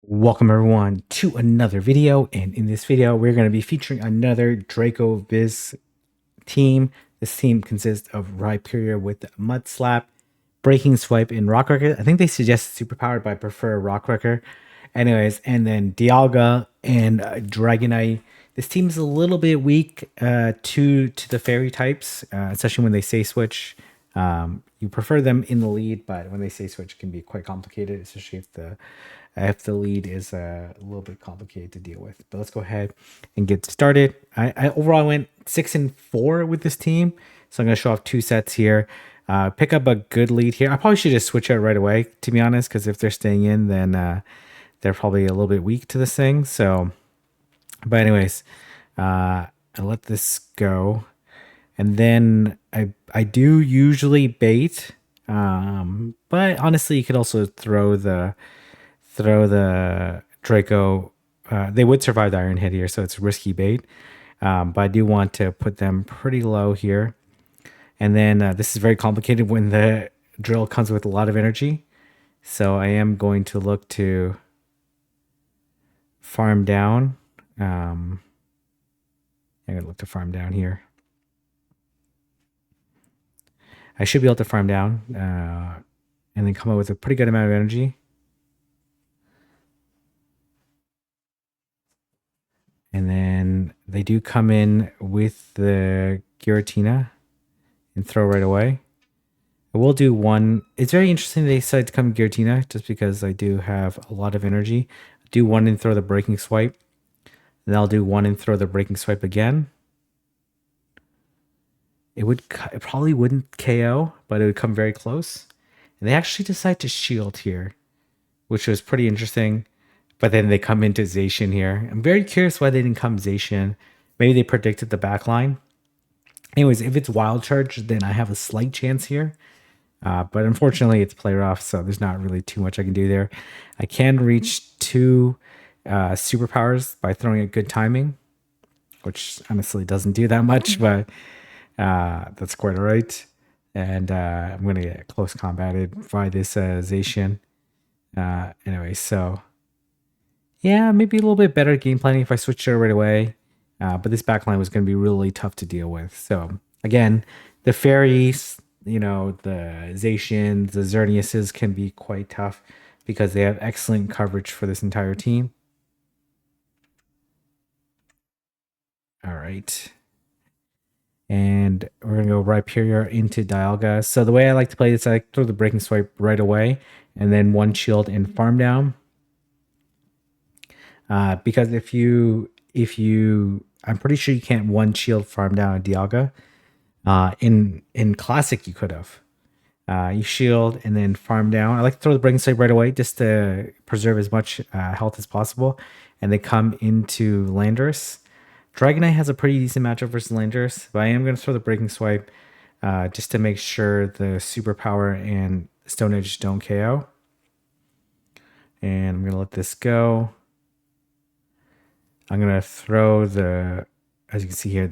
Welcome everyone to another video, and in this video we're going to be featuring another Draco Viz team. This team consists of Rhyperior with Mud Slap, Breaking Swipe, and Rock Wrecker. I think they suggest superpowered, but I prefer Rock Wrecker. Anyways, and then Dialga and Dragonite. This team is a little bit weak to the fairy types, especially when they say switch. You prefer them in the lead, but when they say switch, it can be quite complicated, especially if the lead is a little bit complicated to deal with. But let's go ahead and get started. I overall went 6-4 with this team, so I'm going to show off two sets here. Pick up a good lead here. I probably should just switch out right away, to be honest, because if they're staying in, then they're probably a little bit weak to this thing. So, but anyways, I let this go. And then I do usually bait, but honestly, you could also throw the Draco. They would survive the Iron Hit here, so it's risky bait. But I do want to put them pretty low here. And then this is very complicated when the drill comes with a lot of energy. So I am going to look to farm down. I'm going to look to farm down here. I should be able to farm down and then come up with a pretty good amount of energy. And then they do come in with the Giratina and throw right away. I will do one. It's very interesting they decided to come Giratina just because I do have a lot of energy. Do one and throw the Breaking Swipe. Then I'll do one and throw the Breaking Swipe again. It probably wouldn't KO, but it would come very close. And they actually decide to shield here, which was pretty interesting. But then they come into Zacian here. I'm very curious why they didn't come Zacian. Maybe they predicted the backline. Anyways, if it's Wild Charge, then I have a slight chance here. But unfortunately, it's player off, so there's not really too much I can do there. I can reach two superpowers by throwing a good timing, which honestly doesn't do that much, but that's quite all right. And I'm going to get close combated by this Zacian. Anyway, so yeah, maybe a little bit better game planning if I switched it right away. But this backline was going to be really tough to deal with. So again, the fairies, the Zacians, the Xerneases can be quite tough because they have excellent coverage for this entire team. All right. And we're going to go Rhyperior into Dialga. So the way I like to play this, I like to throw the Breaking Swipe right away and then one shield and farm down. Because if you, I'm pretty sure you can't one shield farm down a Dialga. In Classic, you could have. You shield and then farm down. I like to throw the Breaking Swipe right away just to preserve as much health as possible. And they come into Landorus. Dragonite has a pretty decent matchup versus Landorus, but I am going to throw the Breaking Swipe just to make sure the Superpower and Stone Edge don't KO. And I'm going to let this go. I'm going to throw the, as you can see here,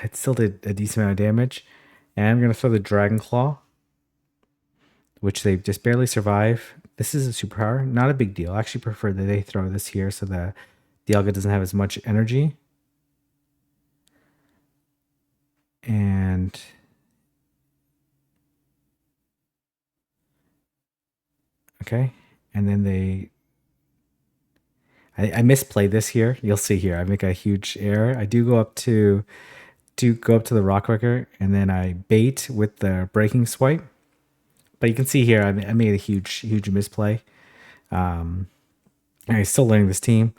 it still did a decent amount of damage. And I'm going to throw the Dragon Claw, which they just barely survive. This is a superpower, not a big deal. I actually prefer that they throw this here so the Dialga doesn't have as much energy. And okay, and then I misplay this here. You'll see here. I make a huge error. I do go up to the Rock Wrecker, and then I bait with the Breaking Swipe. But you can see here, I made a huge misplay. I'm still learning this team.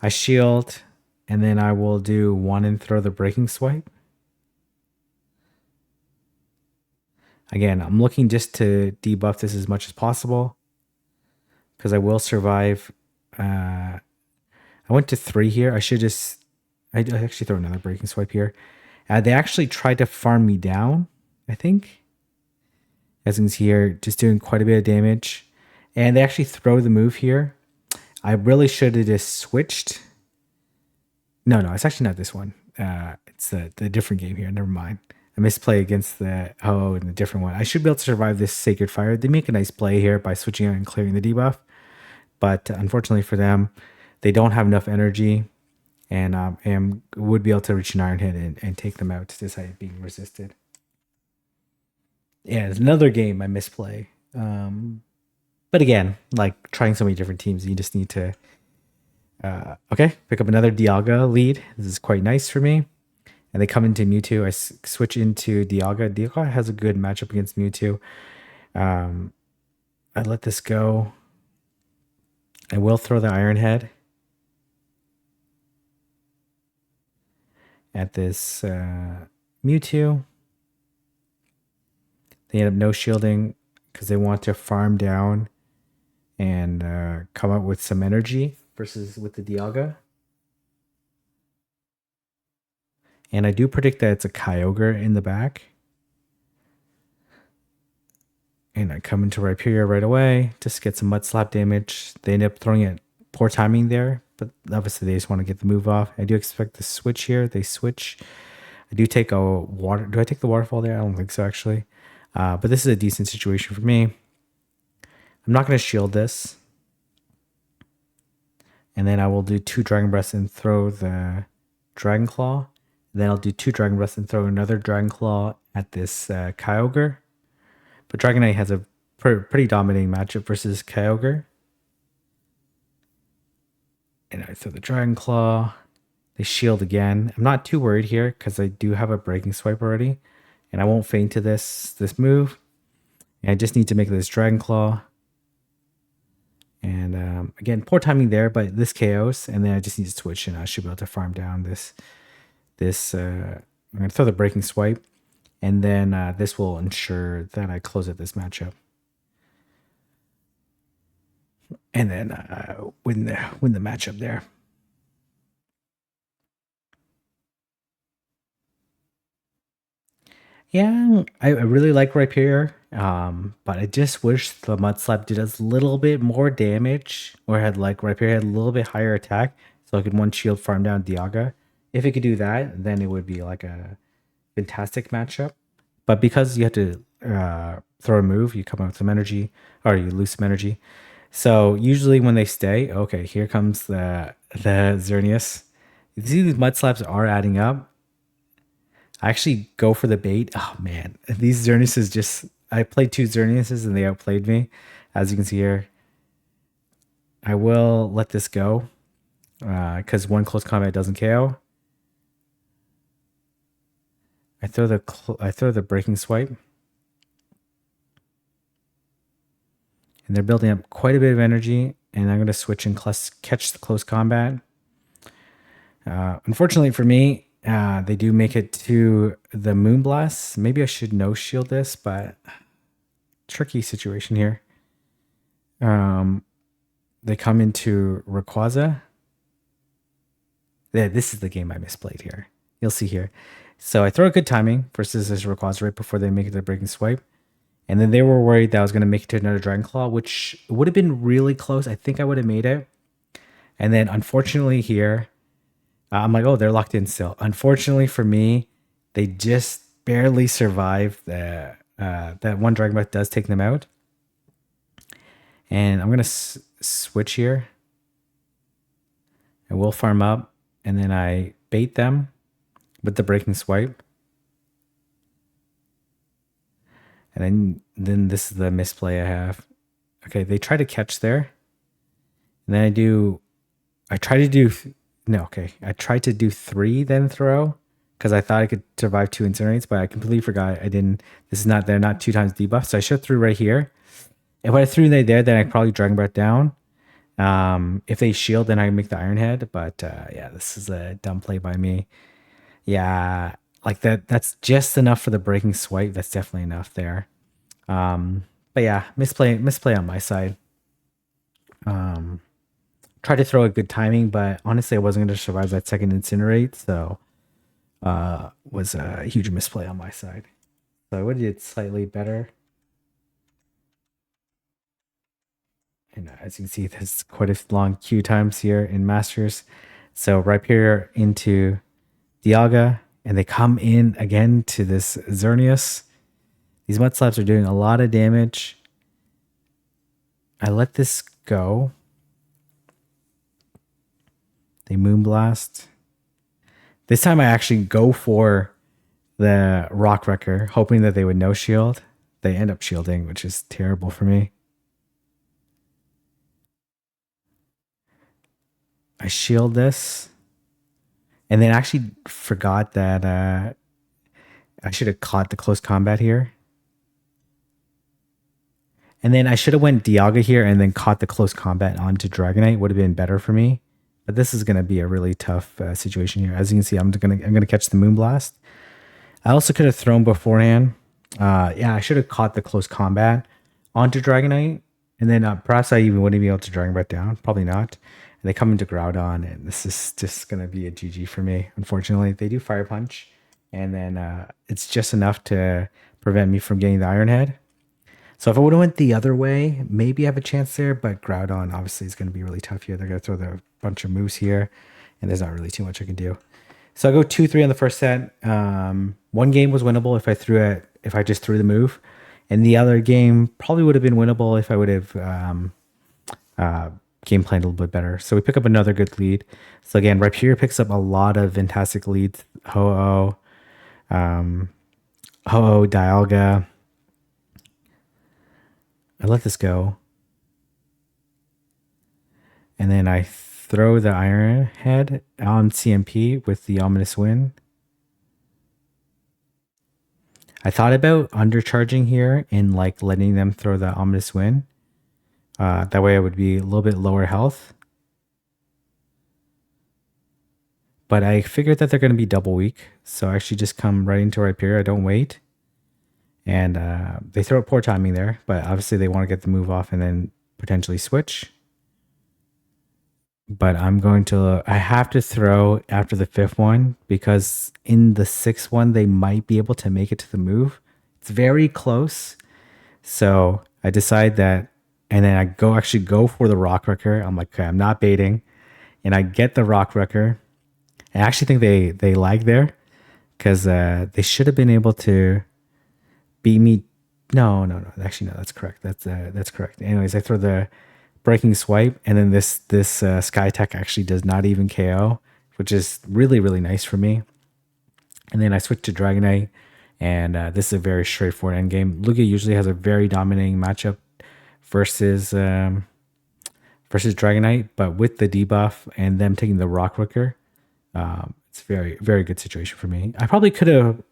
I shield, and then I will do one and throw the Breaking Swipe. Again, I'm looking just to debuff this as much as possible because I will survive. I went to 3 here. I actually throw another Breaking Swipe here. They actually tried to farm me down, I think. As you can see here, just doing quite a bit of damage. And they actually throw the move here. I really should have just switched. No, it's actually not this one. It's the different game here. Never mind. I misplay against the Ho and the different one. I should be able to survive this Sacred Fire. They make a nice play here by switching out and clearing the debuff. but unfortunately for them, they don't have enough energy, and would be able to reach an Iron Head and take them out despite being resisted. Yeah, it's another game I misplay. But again, like trying so many different teams, you just need to okay, pick up another Dialga lead. This is quite nice for me. And they come into Mewtwo. I switch into Dialga. Dialga has a good matchup against Mewtwo. I let this go. I will throw the Iron Head at this Mewtwo. They end up no shielding because they want to farm down and come up with some energy versus with the Dialga. And I do predict that it's a Kyogre in the back. And I come into Rhyperior right away. Just get some Mud Slap damage. They end up throwing it. Poor timing there. But obviously they just want to get the move off. I do expect the switch here. They switch. I do take a water. Do I take the waterfall there? I don't think so, actually. But this is a decent situation for me. I'm not going to shield this. And then I will do 2 Dragon Breaths and throw the Dragon Claw. Then I'll do 2 Dragon Breaths and throw another Dragon Claw at this Kyogre. But Dragonite has a pretty dominating matchup versus Kyogre. And I throw the Dragon Claw. They shield again. I'm not too worried here because I do have a Breaking Swipe already. And I won't feint to this move. And I just need to make this Dragon Claw. And again, poor timing there, but this KOs. And then I just need to switch and I should be able to farm down this I'm going to throw the Breaking Swipe. And then this will ensure that I close out this matchup. And then win the matchup there. Yeah, I really like Rhyperior, but I just wish the Mud Slap did a little bit more damage, or had like Rhyperior had a little bit higher attack, so I could one shield farm down Dialga. If it could do that, then it would be like a fantastic matchup. But because you have to throw a move, you come out with some energy, or you lose some energy. So usually when they stay, okay, here comes the Xerneas. You see these Mud Slaps are adding up. I actually go for the bait. Oh man, these Xerneases just, I played 2 Xerneases and they outplayed me. As you can see here, I will let this go because 1 close combat doesn't KO. I throw the Breaking Swipe. And they're building up quite a bit of energy, and I'm going to switch and catch the close combat. Unfortunately for me, they do make it to the Moonblast. Maybe I should no shield this, but tricky situation here. They come into Rayquaza. Yeah, this is the game I misplayed here. You'll see here. So I throw a good timing versus this Rayquaza right before they make it the Breaking Swipe. And then they were worried that I was going to make it to another Dragon Claw, which would have been really close. I think I would have made it. And then unfortunately here, I'm like, oh, they're locked in still. Unfortunately for me, they just barely survived. That one Dragon Breath does take them out. And I'm going to switch here. I will farm up. And then I bait them with the Breaking Swipe. And then this is the misplay I have. Okay, they try to catch there. And then I try to do 3 then throw. Because I thought I could survive 2 incinerates, but I completely forgot I didn't. They're not 2 times debuff. So I should have threw right here. If I threw right there, then I probably Dragon Breath down. If they shield, then I make the Iron Head. But yeah, this is a dumb play by me. Yeah, like that's just enough for the Breaking Swipe. That's definitely enough there. But yeah, misplay on my side. Tried to throw a good timing, but honestly, I wasn't going to survive that second Incinerate, so was a huge misplay on my side. So I would have did slightly better. And as you can see, there's quite a long queue times here in Masters. So Rhyperior into Dialga, and they come in again to this Xerneas. These Mud Slaps are doing a lot of damage. I let this go. They Moonblast. This time I actually go for the Rock Wrecker, hoping that they would no shield. They end up shielding, which is terrible for me. I shield this. And then actually forgot that I should have caught the close combat here. And then I should have went Dialga here and then caught the close combat onto Dragonite. Would have been better for me. But this is going to be a really tough situation here. As you can see, I'm gonna catch the Moonblast. I also could have thrown beforehand. Yeah, I should have caught the close combat onto Dragonite. And then perhaps I even wouldn't be able to Dragon Breath down. Probably not. And they come into Groudon, and this is just going to be a GG for me. Unfortunately, they do Fire Punch. And then it's just enough to prevent me from getting the Iron Head. So if I would have went the other way, maybe I have a chance there. But Groudon obviously is going to be really tough here. They're going to throw the bunch of moves here. And there's not really too much I can do. So I go 2-3 on the first set. One game was winnable if I just threw the move. And the other game probably would have been winnable if I would have game planned a little bit better. So we pick up another good lead. So again, Rhyperior picks up a lot of fantastic leads. Ho-Oh, Dialga. I let this go. And then I throw the Iron Head on CMP with the Ominous Wind. I thought about undercharging here and like letting them throw the Ominous Wind. That way I would be a little bit lower health. But I figured that they're going to be double weak. So I actually just come right into Rhyperior. I don't wait. And they throw poor timing there. But obviously they want to get the move off and then potentially switch. But I have to throw after the 5th one. Because in the 6th one, they might be able to make it to the move. It's very close. So I decide that. And then I actually go for the Rock Wrecker. I'm like, okay, I'm not baiting. And I get the Rock Wrecker. I actually think they lag there. Because they should have been able to beat me. No. Actually, no, that's correct. That's correct. Anyways, I throw the Breaking Swipe. And then this Sky Attack actually does not even KO. Which is really, really nice for me. And then I switch to Dragonite. And this is a very straightforward endgame. Lugia usually has a very dominating matchup versus Dragonite, but with the debuff and them taking the Rock Wrecker, it's very, very good situation for me. I could have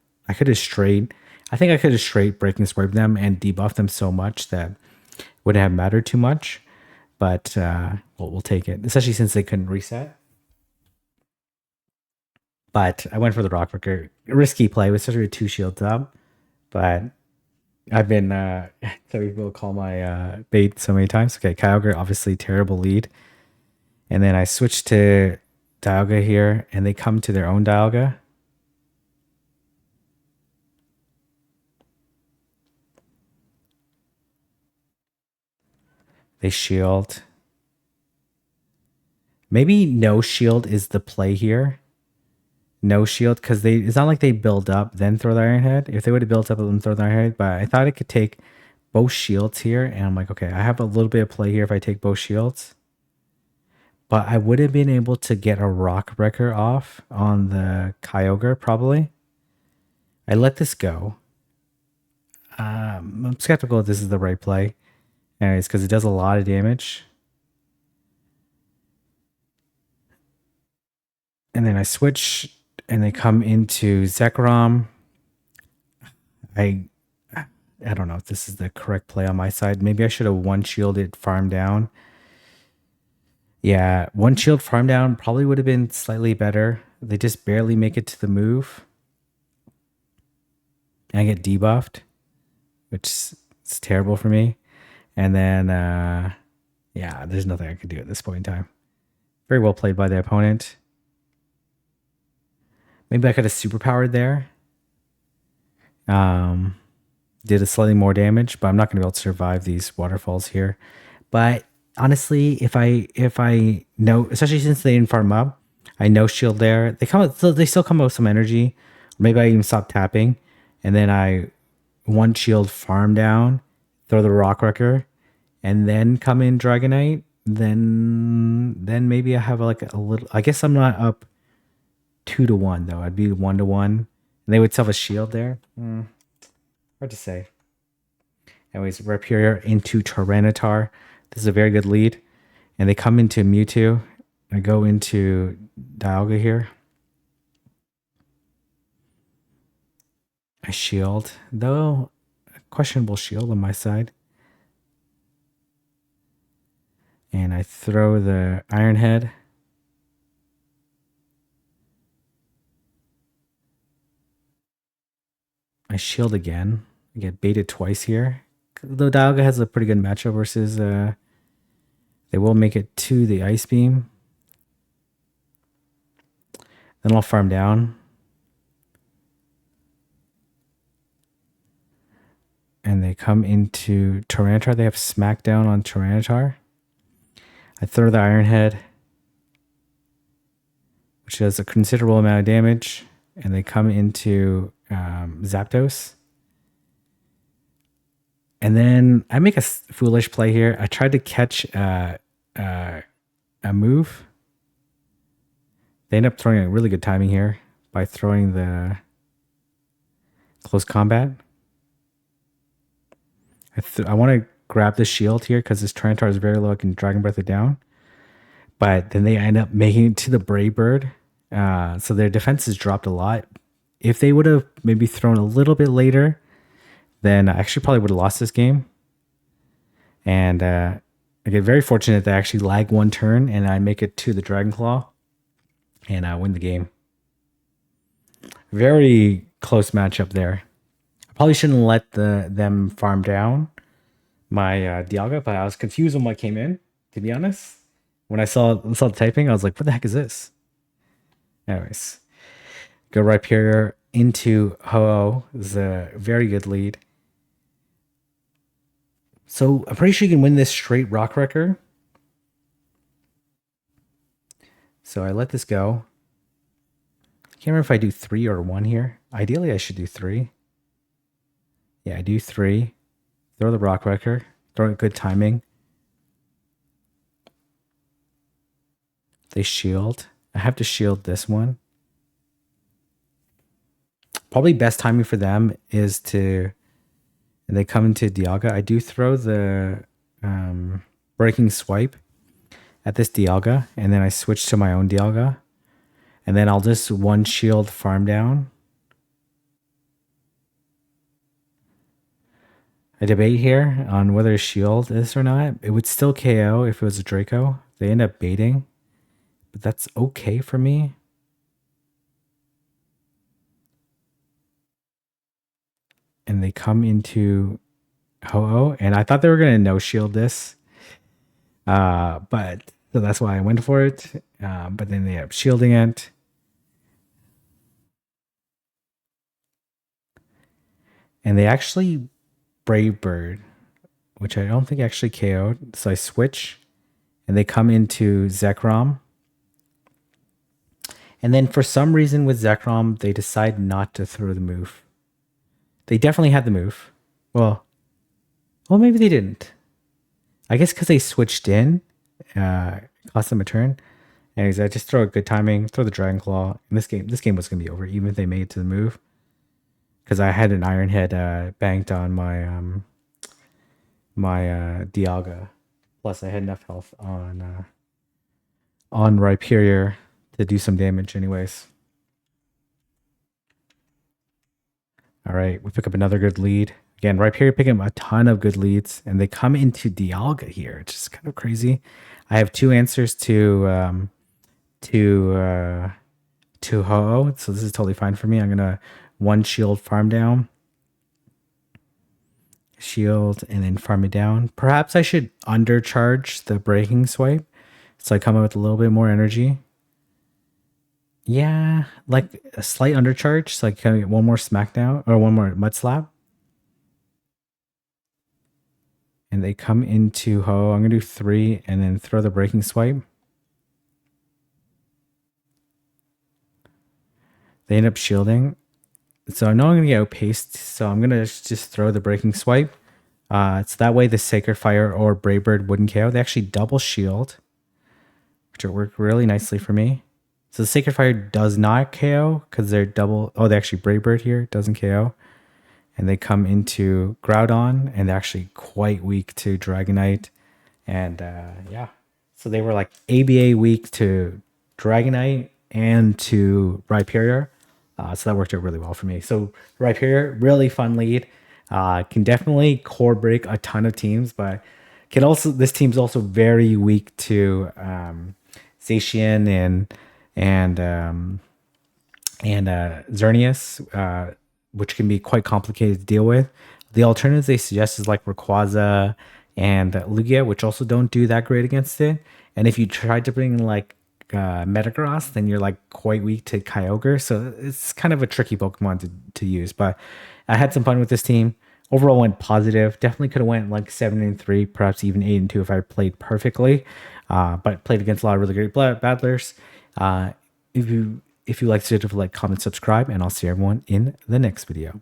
straight Breaking Swipe them and debuff them so much that wouldn't have mattered too much, but we'll take it, especially since they couldn't reset. But I went for the Rock Wrecker. Risky play with especially with 2 shields up, but I've been so people call my bait so many times. Okay, Kyogre, obviously terrible lead. And then I switch to Dialga here, and they come to their own Dialga. They shield. Maybe no shield is the play here. No shield, because it's not like they build up, then throw the Iron Head. If they would have built up and throw the Iron Head, but I thought I could take both shields here, and I'm like, okay, I have a little bit of play here if I take both shields. But I would have been able to get a Rock Wrecker off on the Kyogre, probably. I let this go. I'm skeptical if this is the right play. Anyways, because it does a lot of damage. And then I switch, and they come into Zekrom. I don't know if this is the correct play on my side. Maybe I should have one-shielded farm down. Yeah, one shield farm down probably would have been slightly better. They just barely make it to the move. And I get debuffed, which is terrible for me. And then, yeah, there's nothing I can do at this point in time. Very well played by the opponent. Maybe I could have superpowered there. Did a slightly more damage, but I'm not going to be able to survive these waterfalls here. But honestly, if I know, especially since they didn't farm up, I no shield there. They still come out with some energy. Maybe I even stop tapping, and then I one shield farm down, throw the Rock Wrecker, and then come in Dragonite. then maybe I have like a little. I guess I'm not up 2-1 though. I'd be 1-1, and they would still have a shield there. Hard to say. Anyways, Rhyperior into Tyranitar. This is a very good lead, and they come into Mewtwo. I go into Dialga here. I shield, though questionable shield on my side. And I throw the Iron Head. I shield again. I get baited twice here. Though Dialga has a pretty good matchup versus they will make it to the Ice Beam. Then I'll farm down. And they come into Tyranitar. They have Smackdown on Tyranitar. I throw the Iron Head, which does a considerable amount of damage. And they come into Zapdos. And then I make a foolish play here. I tried to catch a move. They end up throwing a really good timing here by throwing the close combat. I want to grab the shield here because this Tyranitar is very low. I can Dragon Breath it down. But then they end up making it to the Brave Bird. So their defense has dropped a lot. If they would have maybe thrown a little bit later, then I actually probably would have lost this game. And I get very fortunate that I actually lag one turn and I make it to the Dragon Claw and I win the game. Very close matchup there. I probably shouldn't let them farm down my Dialga, but I was confused when I came in, to be honest. When I saw the typing, I was like, what the heck is this? Anyways, go Rhyperior into Ho-Oh. This is a very good lead. So I'm pretty sure you can win this straight Rock Wrecker. So I let this go. I can't remember if I do 3 or 1 here. Ideally, I should do 3. Yeah, I do 3. Throw the Rock Wrecker. Throw it good timing. They shield. I have to shield this one. Probably best timing for them is to... And they come into Dialga. I do throw the Breaking Swipe at this Dialga. And then I switch to my own Dialga. And then I'll just one shield farm down. I debate here on whether to shield this or not. It would still KO if it was a Draco. They end up baiting. But that's okay for me. And they come into Ho-Oh. And I thought they were going to no-shield this. But so that's why I went for it. But then they end up shielding it. And they actually Brave Bird, which I don't think actually KO'd. So I switch. And they come into Zekrom. And then for some reason with Zekrom, they decide not to throw the move. They definitely had the move. Well, maybe they didn't. I guess because they switched in, cost them a turn. Anyways, I just throw a good timing, throw the Dragon Claw. And this game was going to be over, even if they made it to the move. Because I had an Iron Head banked on my Dialga. Plus, I had enough health on Rhyperior to do some damage anyways. All right, we pick up another good lead. Again, Rhyperior picking up a ton of good leads, and they come into Dialga here, which is kind of crazy. I have 2 answers to Ho-Oh, so this is totally fine for me. I'm gonna one shield farm down, shield, and then farm it down. Perhaps I should undercharge the Breaking Swipe, so I come up with a little bit more energy. Yeah, like a slight undercharge, so I can get one more Smackdown or one more Mud Slap. And they come into Ho. I'm gonna do 3 and then throw the Breaking Swipe. They end up shielding. So I know I'm gonna get outpaced, so I'm gonna just throw the Breaking Swipe So that way the Sacred Fire or Brave Bird wouldn't KO. They actually double shield, which would work really nicely for me. So the Sacred Fire does not KO because they're double. Oh, they actually Brave Bird here doesn't KO. And they come into Groudon, and they're actually quite weak to Dragonite. And yeah, so they were like ABA weak to Dragonite and to Rhyperior. So that worked out really well for me. So Rhyperior, really fun lead. Can definitely core break a ton of teams, but can also this team's also very weak to Zacian and Xerneas, which can be quite complicated to deal with. The alternatives they suggest is like Rayquaza and Lugia, which also don't do that great against it. And if you tried to bring like Metagross, then you're like quite weak to Kyogre. So it's kind of a tricky Pokemon to use. But I had some fun with this team. Overall went positive. Definitely could have went like 7-3, perhaps even 8-2 if I played perfectly. But played against a lot of really great battlers. If you like this video, like, comment, subscribe, and I'll see everyone in the next video.